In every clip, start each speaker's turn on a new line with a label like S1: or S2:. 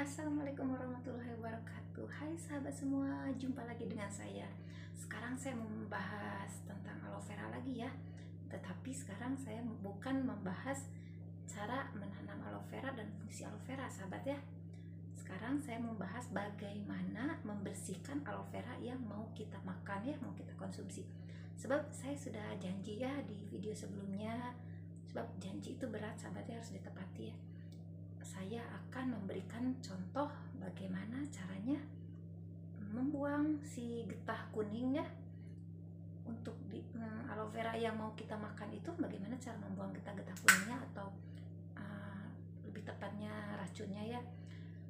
S1: Assalamualaikum warahmatullahi wabarakatuh. Hai sahabat semua, jumpa lagi dengan saya. Sekarang saya mau membahas tentang aloe vera lagi ya. Tetapi sekarang saya bukan membahas cara menanam aloe vera dan fungsi aloe vera, sahabat ya. Sekarang saya membahas bagaimana membersihkan aloe vera yang mau kita makan ya, mau kita konsumsi. Sebab saya sudah janji ya di video sebelumnya, sebab janji itu berat sahabat ya, harus ditepati ya. Saya akan memberikan contoh bagaimana caranya membuang si getah kuningnya untuk aloe vera yang mau kita makan. Itu bagaimana cara membuang getah-getah kuningnya, atau lebih tepatnya racunnya ya.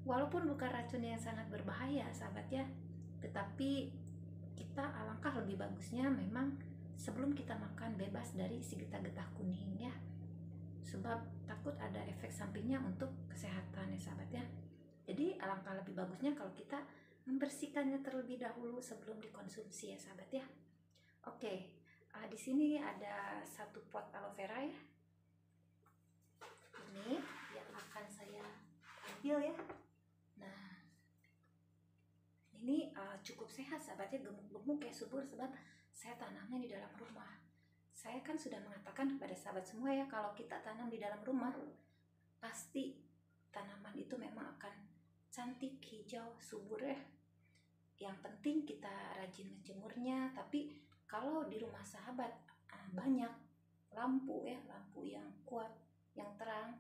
S1: Walaupun bukan racun yang sangat berbahaya sahabat ya, tetapi kita alangkah lebih bagusnya memang sebelum kita makan bebas dari si getah-getah kuning ya, sebab takut ada efek sampingnya untuk kesehatan ya sahabat ya. Jadi alangkah lebih bagusnya kalau kita membersihkannya terlebih dahulu sebelum dikonsumsi ya sahabat ya. Oke, di sini ada satu pot aloe vera ya. Ini yang akan saya ambil ya. Nah, ini cukup sehat sahabat ya, gemuk-gemuk kayak subur, sebab saya tanamnya di dalam rumah. Saya kan sudah mengatakan kepada sahabat semua ya, kalau kita tanam di dalam rumah pasti tanaman itu memang akan cantik, hijau, subur ya. Yang penting kita rajin menjemurnya. Tapi kalau di rumah sahabat banyak lampu ya, lampu yang kuat, yang terang,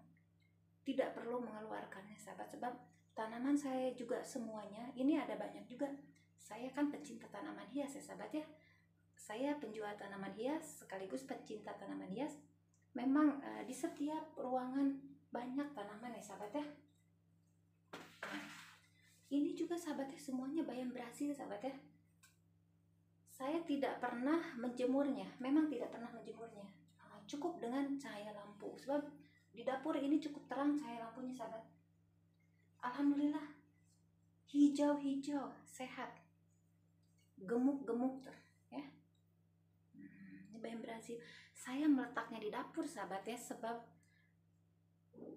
S1: tidak perlu mengeluarkannya sahabat, sebab tanaman saya juga semuanya ini ada banyak juga. Saya kan pecinta tanaman hias ya sahabat ya. Saya penjual tanaman hias sekaligus pecinta tanaman hias. Memang di setiap ruangan banyak tanaman ya sahabat ya. Nah, ini juga sahabat ya, semuanya bayam Brasil sahabat ya. Saya tidak pernah menjemurnya, memang tidak pernah menjemurnya. Cukup dengan cahaya lampu, sebab di dapur ini cukup terang cahaya lampunya sahabat. Alhamdulillah hijau-hijau, sehat, gemuk-gemuk tuh ya. Ini bayam Brasil. Saya meletaknya di dapur sahabat ya, sebab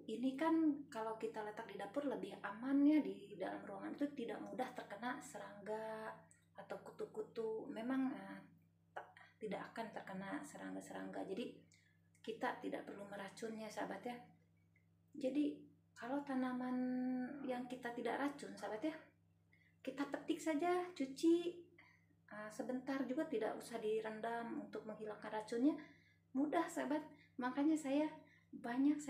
S1: ini kan kalau kita letak di dapur lebih aman ya. Di dalam ruangan itu tidak mudah terkena serangga atau kutu-kutu. Memang tidak akan terkena serangga-serangga, jadi kita tidak perlu meracunnya sahabat ya. Jadi kalau tanaman yang kita tidak racun sahabat ya, kita petik saja, cuci sebentar juga, tidak usah direndam untuk menghilangkan racunnya, mudah sahabat. Makanya saya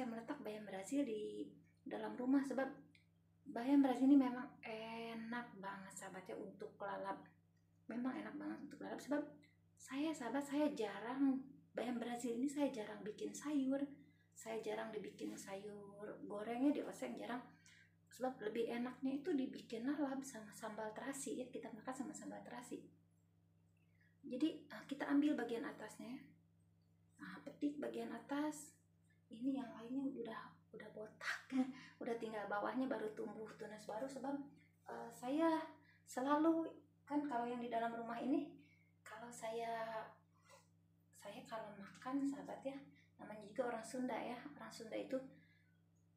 S1: meletak bayam Brasil di dalam rumah, sebab bayam Brasil ini memang enak banget sahabat ya untuk lalap. Memang enak banget untuk lalap, sebab saya jarang, bayam Brasil ini saya jarang bikin sayur. Saya jarang dibikin sayur gorengnya, dioseng jarang, sebab lebih enaknya itu dibikin lalap sama sambal terasi ya, kita makan sama sambal terasi. Jadi kita ambil bagian atasnya, petik bagian atas. Ini yang lainnya udah botak, udah tinggal bawahnya baru tumbuh tunas baru. Sebab saya selalu kan, kalau yang di dalam rumah ini, kalau saya kalau makan sahabat ya, namanya juga orang Sunda ya. Orang Sunda itu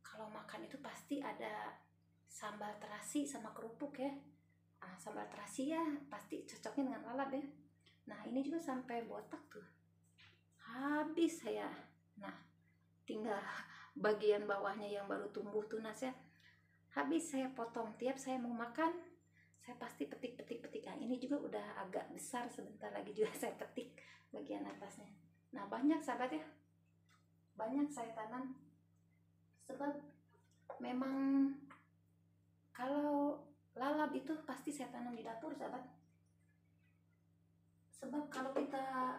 S1: kalau makan itu pasti ada sambal terasi sama kerupuk ya. Sambal terasi ya pasti cocoknya dengan lalap ya. Nah ini juga sampai botak tuh, habis saya. Nah tinggal bagian bawahnya yang baru tumbuh tunas ya, habis saya potong. Tiap saya mau makan, saya pasti petik. Nah ini juga udah agak besar, sebentar lagi juga saya petik bagian atasnya. Nah banyak sahabat ya, banyak saya tanam, sebab memang kalau lalap itu pasti saya tanam di dapur sahabat. Sebab kalau kita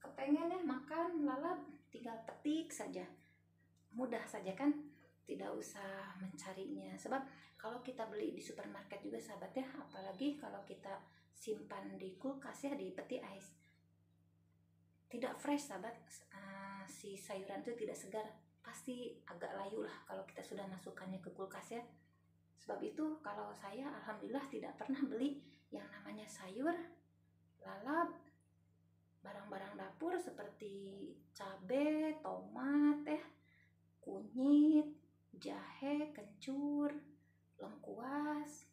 S1: kepengen ya makan lalap, tinggal petik saja, mudah saja kan, tidak usah mencarinya. Sebab kalau kita beli di supermarket juga sahabat ya, apalagi kalau kita simpan di kulkas ya, di peti ais, tidak fresh sahabat. Si sayuran itu tidak segar, pasti agak layu lah kalau kita sudah masukkannya ke kulkas ya. Sebab itu kalau saya alhamdulillah tidak pernah beli yang namanya sayur, lalap, barang-barang dapur seperti cabai, tomat ya, kunyit, jahe, kencur, kencur, lengkuas,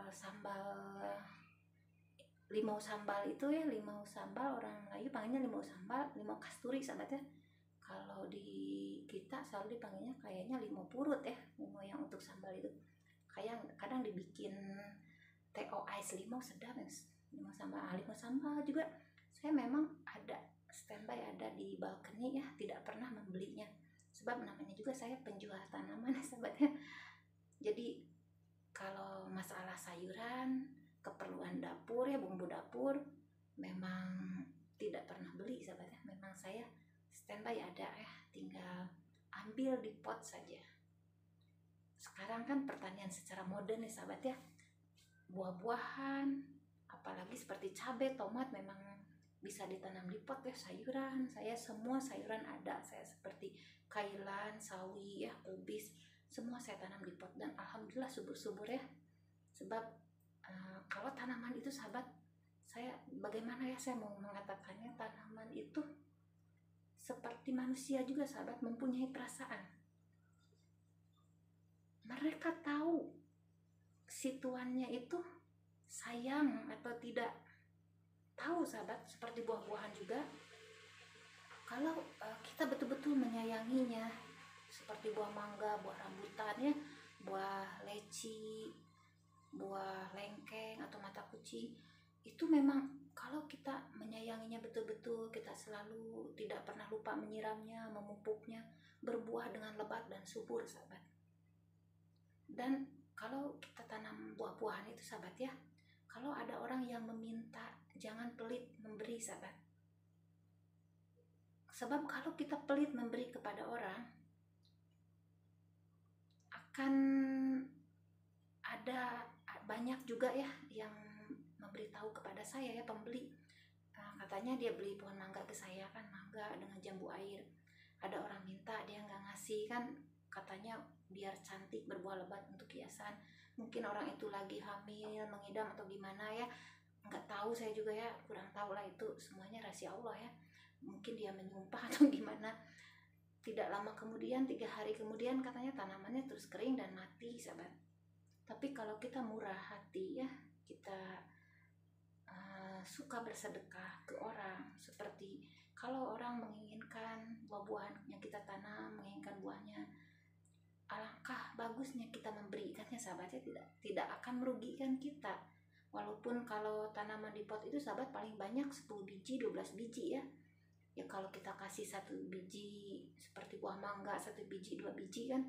S1: sambal limau sambal itu ya, limau sambal orang Melayu panggilnya limau sambal, limau kasturi sahabat ya. Kalau di kita selalu dipanggilnya kayaknya limau purut ya, limau yang untuk sambal itu. Kayak kadang dibikin TO ice limau sedap ya. Limau sambal juga saya memang ada standby, ada di balkoni ya, tidak pernah membelinya. Sebab namanya juga saya penjual tanaman sahabatnya. Jadi kalau masalah sayuran, keperluan dapur ya, bumbu dapur, memang tidak pernah beli sahabatnya. Memang saya standby ada ya, tinggal ambil di pot saja. Sekarang kan pertanian secara modern nih sahabat ya, buah-buahan apalagi seperti cabai, tomat memang bisa ditanam di pot ya. Sayuran, saya semua sayuran ada, saya seperti kailan, sawi ya, kubis, semua saya tanam di pot dan alhamdulillah subur-subur ya. Sebab kalau tanaman itu sahabat, saya bagaimana ya saya mau mengatakannya, tanaman itu seperti manusia juga sahabat, mempunyai perasaan. Mereka tahu si tuannya itu sayang atau tidak, tahu sahabat. Seperti buah-buahan juga, kalau kita betul-betul menyayanginya, seperti buah mangga, buah rambutan ya, buah leci, buah lengkeng atau mata kucing, itu memang kalau kita menyayanginya betul-betul, kita selalu tidak pernah lupa menyiramnya, memupuknya, berbuah dengan lebat dan subur sahabat. Dan kalau kita tanam buah-buahan itu sahabat ya, kalau ada orang yang meminta, jangan pelit memberi sahabat. Sebab kalau kita pelit memberi kepada orang, akan ada banyak juga ya yang memberitahu kepada saya ya, pembeli. Katanya dia beli pohon mangga ke saya kan, mangga dengan jambu air. Ada orang minta, dia nggak ngasih kan, katanya biar cantik, berbuah lebat untuk hiasan. Mungkin orang itu lagi hamil, mengidam atau gimana ya, nggak tahu saya juga ya, kurang tahu lah, itu semuanya rahasia Allah ya. Mungkin dia menyumpah atau gimana. Tidak lama kemudian, 3 hari kemudian katanya tanamannya terus kering dan mati sahabat. Tapi kalau kita murah hati ya, kita suka bersedekah ke orang, seperti kalau orang menginginkan buah-buahan yang kita tanam, menginginkan buahnya, alangkah bagusnya kita memberikannya sahabatnya, tidak akan merugikan kita. Walaupun kalau tanaman di pot itu sahabat paling banyak 10 biji, 12 biji ya. Ya kalau kita kasih 1 biji seperti buah mangga, 1 biji, 2 biji kan,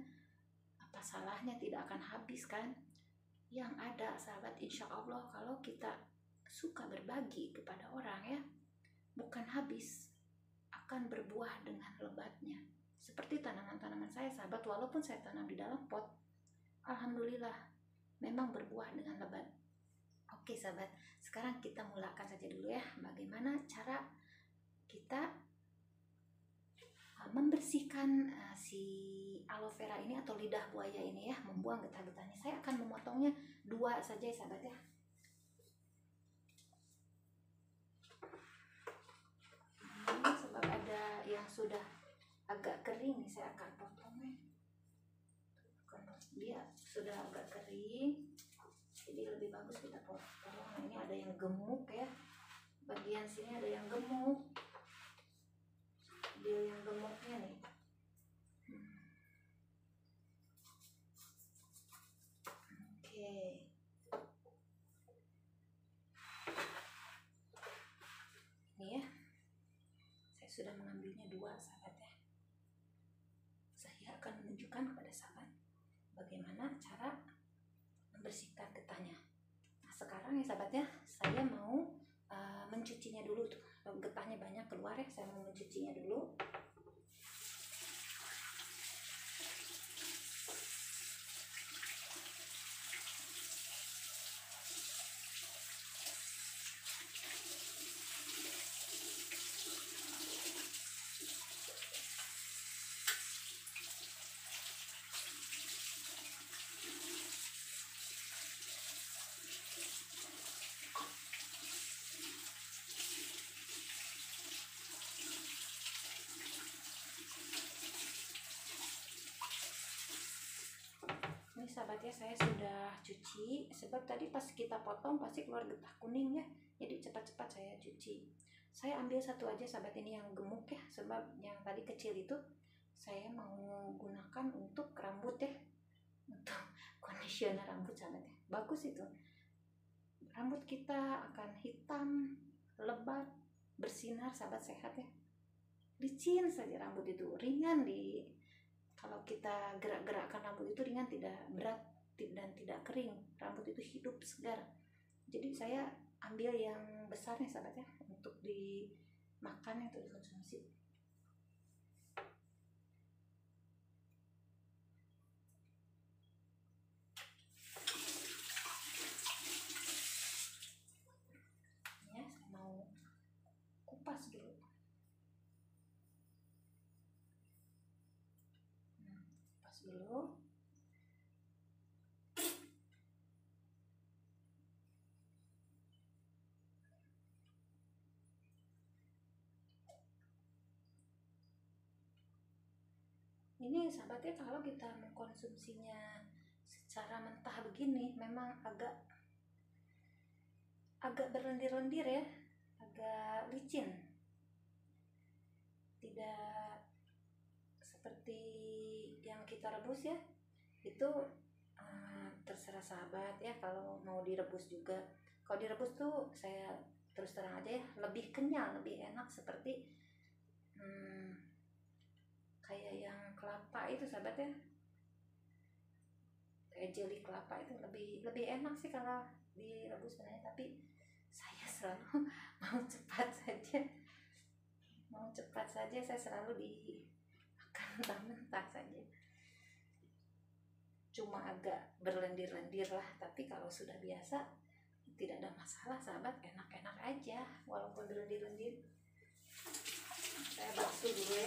S1: apa salahnya, tidak akan habis kan. Yang ada sahabat, insya Allah kalau kita suka berbagi kepada orang ya, bukan habis, akan berbuah dengan lebatnya. Seperti tanaman-tanaman saya sahabat, walaupun saya tanam di dalam pot, alhamdulillah memang berbuah dengan lebat. Oke sahabat, sekarang kita mulakan saja dulu ya, bagaimana cara kita membersihkan si aloe vera ini atau lidah buaya ini ya, membuang getah-getahnya. Saya akan memotongnya 2 saja ya sahabat ya. Sebab ada yang sudah agak kering nih, saya akan potongnya. Dia sudah agak kering, jadi lebih bagus kita potong. Nah, ini ada yang gemuk ya, bagian sini ada yang gemuk. Dia yang gemuknya nih. Oke. Ini ya, saya sudah mengambilnya 2 sahabat ya. Saya akan menunjukkan kepada sahabat bagaimana cara membersihkan getahnya. Nah sekarang ya sahabat ya, saya mau mencucinya dulu tuh. Getahnya banyak keluar ya, saya mau mencucinya dulu. sahabat ya, saya sudah cuci, sebab tadi pas kita potong pasti keluar getah kuning ya, jadi cepat-cepat saya cuci. Saya ambil satu aja sahabat ini yang gemuk ya, sebab yang tadi kecil itu saya mau gunakan untuk rambut ya, untuk conditioner rambut sahabat ya. Bagus itu, rambut kita akan hitam, lebat, bersinar sahabat, sehat ya. Licin saja rambut itu, ringan kalau kita gerak-gerakkan rambut itu ringan, tidak berat dan tidak kering. Rambut itu hidup, segar. Jadi saya ambil yang besarnya sahabat ya, untuk dimakan, untuk dikonsumsi. Ya, saya mau kupas dulu. Kupas dulu. Ini sahabatnya, kalau kita mengkonsumsinya secara mentah begini memang agak berlendir-lendir ya, agak licin, tidak seperti yang kita rebus ya. Itu terserah sahabat ya, kalau mau direbus juga. Kalau direbus tuh saya terus terang aja ya, lebih kenyal, lebih enak, seperti kayak yang kelapa itu sahabat ya, kayak jeli kelapa itu lebih enak sih kalau direbus sebenarnya. Tapi saya selalu mau cepat saja, saya selalu dimakan mentah saja. Cuma agak berlendir-lendir lah, tapi kalau sudah biasa tidak ada masalah sahabat, enak-enak aja walaupun berlendir-lendir. Saya basuh dulu ya,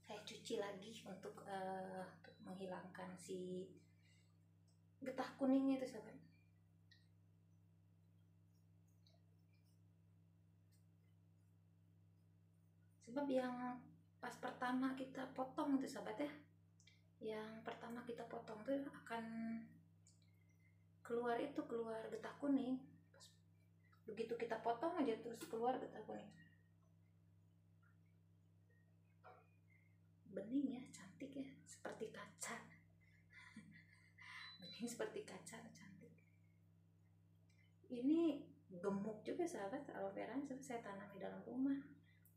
S1: saya cuci lagi untuk menghilangkan si getah kuningnya itu sahabat. Sebab yang pas pertama kita potong itu sahabat ya, yang pertama kita potong tuh akan keluar getah kuning. Begitu kita potong aja terus keluar getah kuning. Bening ya, cantik ya, seperti kaca. Bening seperti kaca, cantik. Ini gemuk juga sahabat, aloe vera saya tanam di dalam rumah,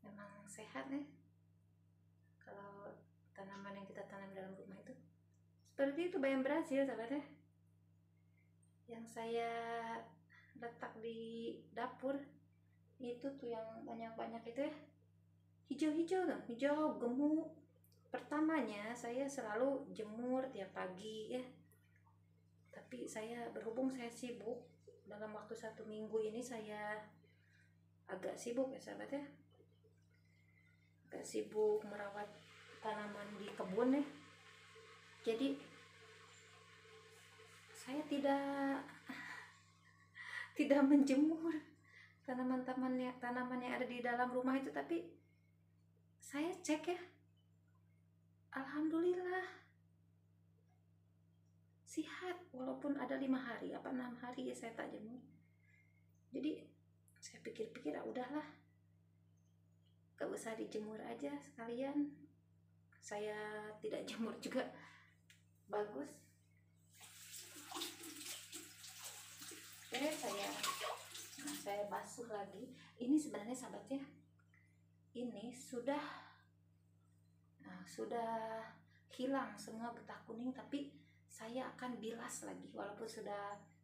S1: memang sehat ya. Kalau tanaman yang kita tanam di dalam rumah itu seperti itu. Bayam Brazil sahabat ya, yang saya letak di dapur itu tuh yang banyak-banyak itu ya, hijau-hijau tuh, hijau gemuk. Pertamanya saya selalu jemur tiap pagi ya, tapi berhubung saya sibuk, dalam waktu 1 minggu ini saya agak sibuk ya sahabat ya, agak sibuk merawat tanaman di kebun ya. Jadi saya tidak menjemur tanaman yang ada di dalam rumah itu, tapi saya cek ya, alhamdulillah sehat, walaupun ada 5 hari apa 6 hari ya saya tak jemur. Jadi saya pikir-pikir udahlah, gak usah dijemur aja sekalian, saya tidak jemur juga bagus. Oke, saya basuh lagi. Ini sebenarnya sahabatnya, ini sudah hilang semua getah kuning, tapi saya akan bilas lagi, walaupun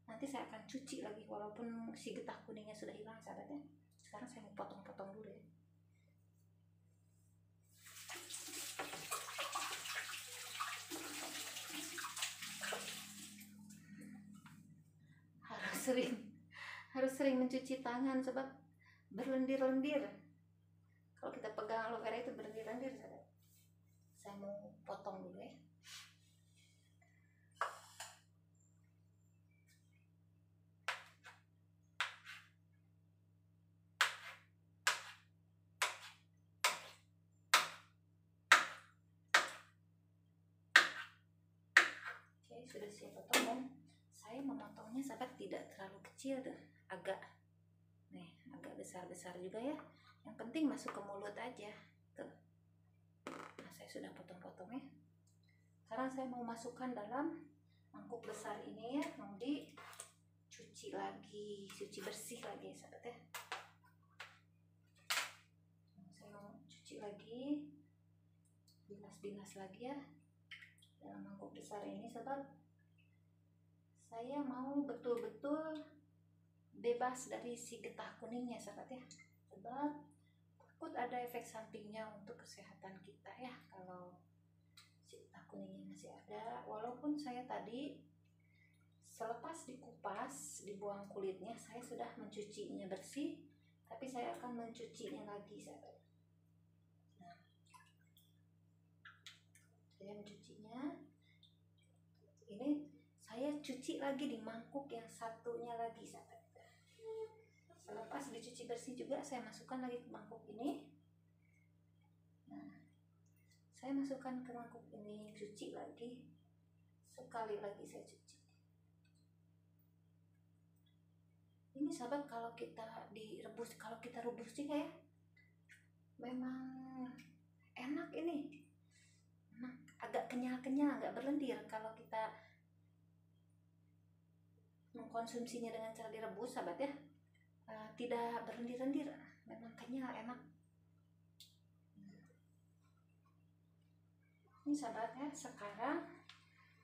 S1: nanti saya akan cuci lagi walaupun si getah kuningnya sudah hilang sahabatnya. Sekarang saya mau potong-potong dulu ya. Harus sering mencuci tangan sebab berlendir-lendir. Kalau kita pegang aloe vera itu berlendir-lendir sahabat. Saya mau potong dulu ya. sudah siap potong, dan saya memotongnya sahabat tidak terlalu kecil tuh, agak besar-besar juga ya, yang penting masuk ke mulut aja tuh. Nah, saya sudah potong-potong ya. Sekarang saya mau masukkan dalam mangkuk besar ini ya, mau dicuci lagi, cuci bersih lagi ya sahabat ya. Saya mau cuci lagi, bilas-bilas lagi ya dalam mangkuk besar ini sahabat. Saya mau betul-betul bebas dari si getah kuningnya sahabat ya, sebab takut ada efek sampingnya untuk kesehatan kita ya kalau si getah kuningnya masih ada. Walaupun saya tadi selepas dikupas, dibuang kulitnya, saya sudah mencucinya bersih, tapi saya akan mencucinya lagi sahabat. Nah, saya mencucinya ini, saya cuci lagi di mangkuk yang satunya lagi sahabat. Selepas dicuci bersih juga saya masukkan lagi ke mangkuk ini. Nah, saya masukkan ke mangkuk ini, cuci lagi, sekali lagi saya cuci. Ini sahabat, kalau kita direbus, kalau kita rebus juga ya, memang enak ini, agak kenyal-kenyal, agak berlendir. Kalau kita mengkonsumsinya dengan cara direbus sahabat ya, tidak berlendir-lendir, memang kenyal, enak. Ini sahabat ya, sekarang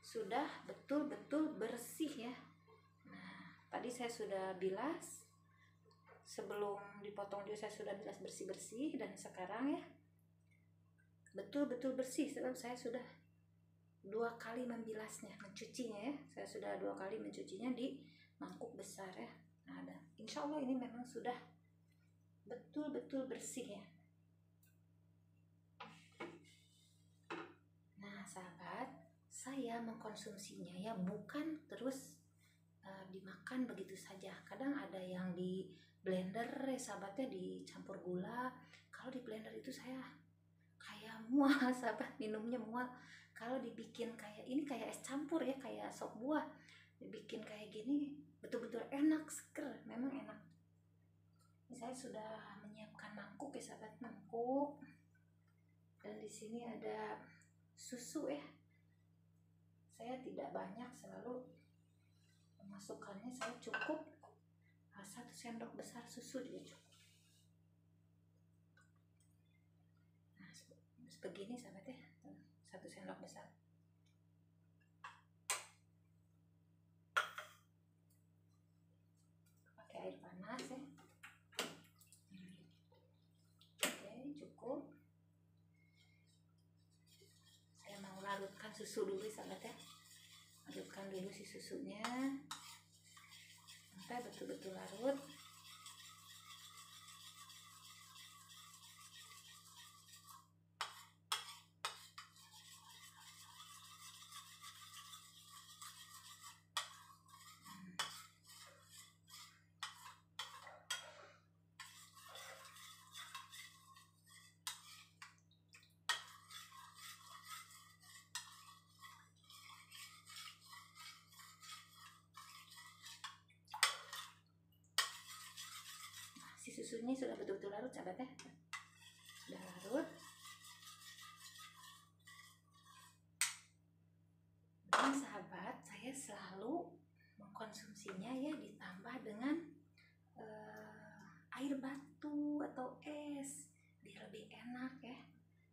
S1: sudah betul-betul bersih ya. Nah, tadi saya sudah bilas, sebelum dipotong juga saya sudah bilas bersih-bersih, dan sekarang ya betul-betul bersih sebab saya sudah 2 kali membilasnya, mencucinya ya. Saya sudah 2 kali mencucinya di mangkuk besar ya. Nah, insya Allah ini memang sudah betul-betul bersih ya. Nah sahabat, saya mengkonsumsinya ya bukan terus dimakan begitu saja. Kadang ada yang di blender ya sahabatnya, dicampur gula. Kalau di blender itu saya kayak mual sahabat, minumnya mual. Kalau dibikin kayak ini, kayak es campur ya, kayak sop buah, dibikin kayak gini betul-betul enak, seger, memang enak. Ini saya sudah menyiapkan mangkuk ya sahabat, mangkuk, dan di sini ada susu ya. Saya tidak banyak, selalu memasukkannya, saya cukup 1 sendok besar susu juga cukup. Nah, begini sahabat ya, 1 sendok besar. Pakai air panas ya. Oke, cukup. Saya mau larutkan susu dulu sahabat ya. Larutkan dulu si susunya sampai betul-betul larut. Si susunya sudah betul-betul larut sahabat ya, sudah larut. Dan sahabat, saya selalu mengkonsumsinya ya ditambah dengan air batu atau es, biar lebih enak ya,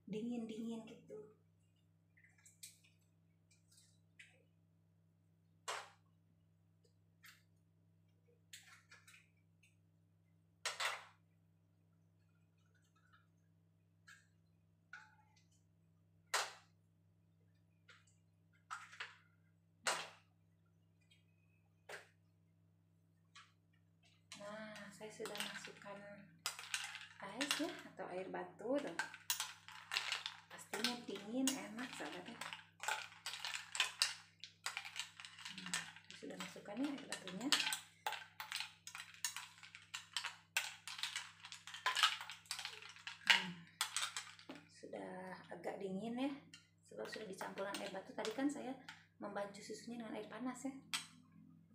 S1: dingin-dingin gitu. Saya sudah masukkan es ya, atau air batu tuh. Pastinya dingin, enak sahabat ya. Saya sudah masukkan ya air batunya. Sudah agak dingin ya, sebab sudah dicampuran air batu. Tadi kan saya membancu susunya dengan air panas ya.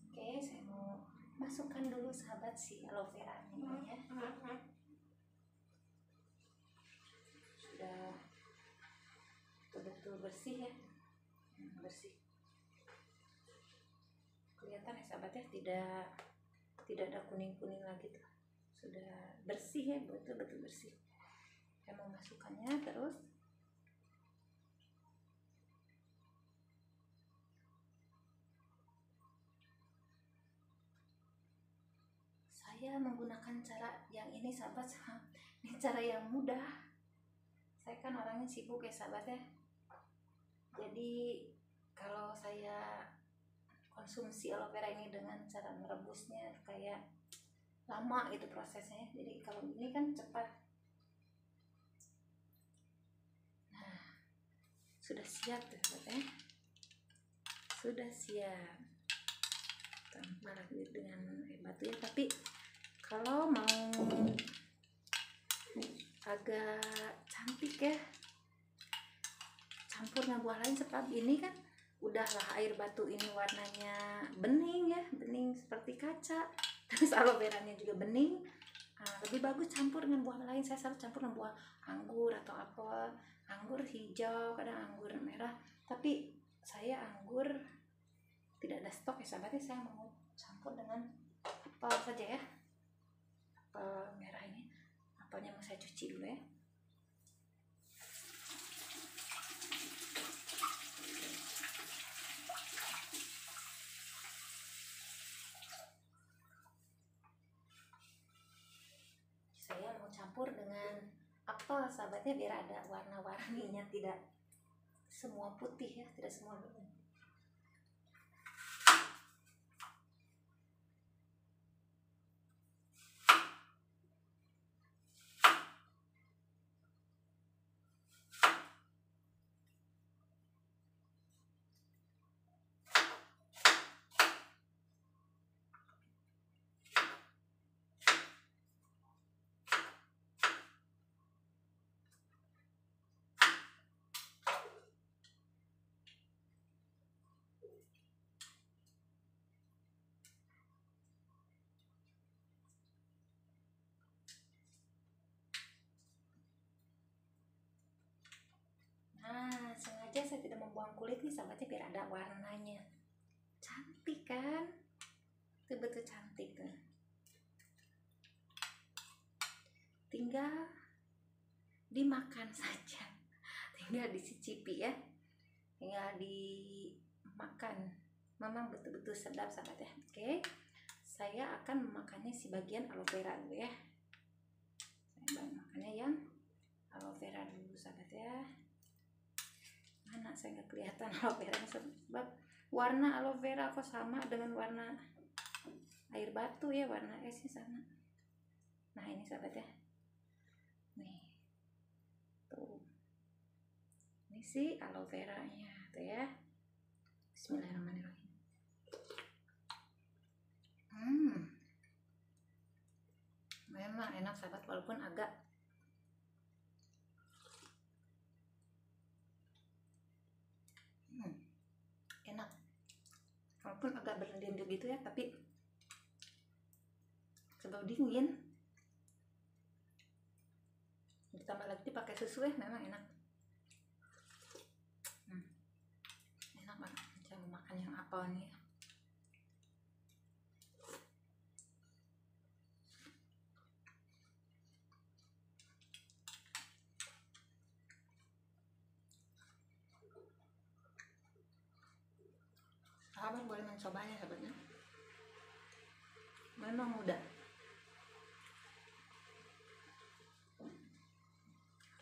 S1: Oke, saya mau masukkan dulu sahabat si aloe vera ini ya. Sudah betul-betul bersih ya, bersih. Kelihatan ya sahabat ya, tidak ada kuning-kuning lagi tuh. Sudah bersih ya, betul-betul bersih. Saya mau masukkannya terus. Saya menggunakan cara yang ini sahabat, ini cara yang mudah. Saya kan orangnya sibuk ya sahabat ya. Jadi kalau saya konsumsi aloe vera ini dengan cara merebusnya kayak lama gitu prosesnya. Jadi kalau ini kan cepat. Nah, sudah siap ya sahabat ya. Sudah siap. Tambah lagi dengan air batu ya, tapi kalau mau agak cantik ya, campur dengan buah lain, sebab ini kan udahlah air batu ini warnanya bening ya, bening seperti kaca, terus aloe veranya juga bening. Lebih bagus campur dengan buah lain. Saya selalu campur dengan buah anggur atau apel, anggur hijau, kadang anggur merah, tapi saya anggur tidak ada stok ya sahabatnya. Saya mau campur dengan apel saja ya, apel merah ini. Apelnya mau saya cuci dulu ya. Saya mau campur dengan apel sahabatnya biar ada warna-warninya, tidak semua putih ya, tidak semua bening. Nah, sengaja saya tidak membuang kulit nih sahabatnya biar ada warnanya. Cantik kan? Betul-betul cantik tuh. Tinggal dimakan saja, tinggal dicicipi ya, tinggal dimakan. Memang betul-betul sedap sahabat ya. Oke, saya akan memakannya si bagian aloe vera dulu ya. Saya makannya yang aloe vera dulu sahabat ya. Mana saya nggak kelihatan aloe vera sebab warna aloe vera kok sama dengan warna air batu ya, warna esnya sama. Nah ini sahabat ya, nih tuh, ini sih aloe veranya tuh ya. Bismillahirrahmanirrahim. Memang enak sahabat, walaupun agak enak, walaupun agak berlendir gitu ya, tapi sebab dingin ditambah lagi pakai susu ya, memang enak. Enak banget. Saya mau makan yang apel nih. Sahabat boleh mencobanya sahabatnya, memang mudah.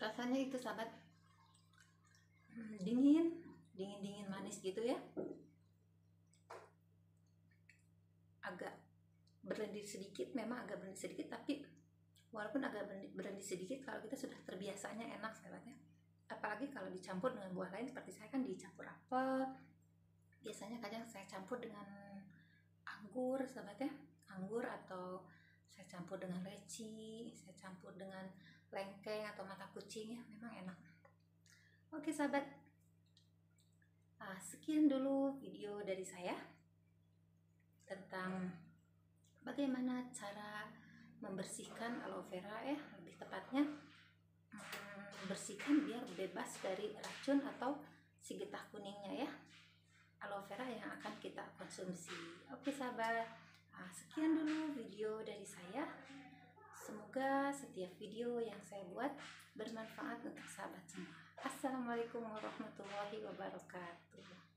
S1: Rasanya itu sahabat dingin manis gitu ya, agak berlendir sedikit, memang agak berlendir sedikit, tapi walaupun agak berlendir sedikit, kalau kita sudah terbiasanya enak sahabatnya. Apalagi kalau dicampur dengan buah lain, seperti saya kan dicampur apel, biasanya kadang saya campur dengan anggur sahabatnya, anggur, atau saya campur dengan leci, saya campur dengan lengkeng atau mata kucing ya, memang enak. Oke sahabat, Sekian dulu video dari saya tentang bagaimana cara membersihkan aloe vera, ya lebih tepatnya bersihkan biar bebas dari racun atau si getah kuningnya ya aloe vera yang akan kita konsumsi. Oke sahabat, sekian dulu video dari saya. Semoga setiap video yang saya buat bermanfaat untuk sahabat semua. Assalamualaikum warahmatullahi wabarakatuh.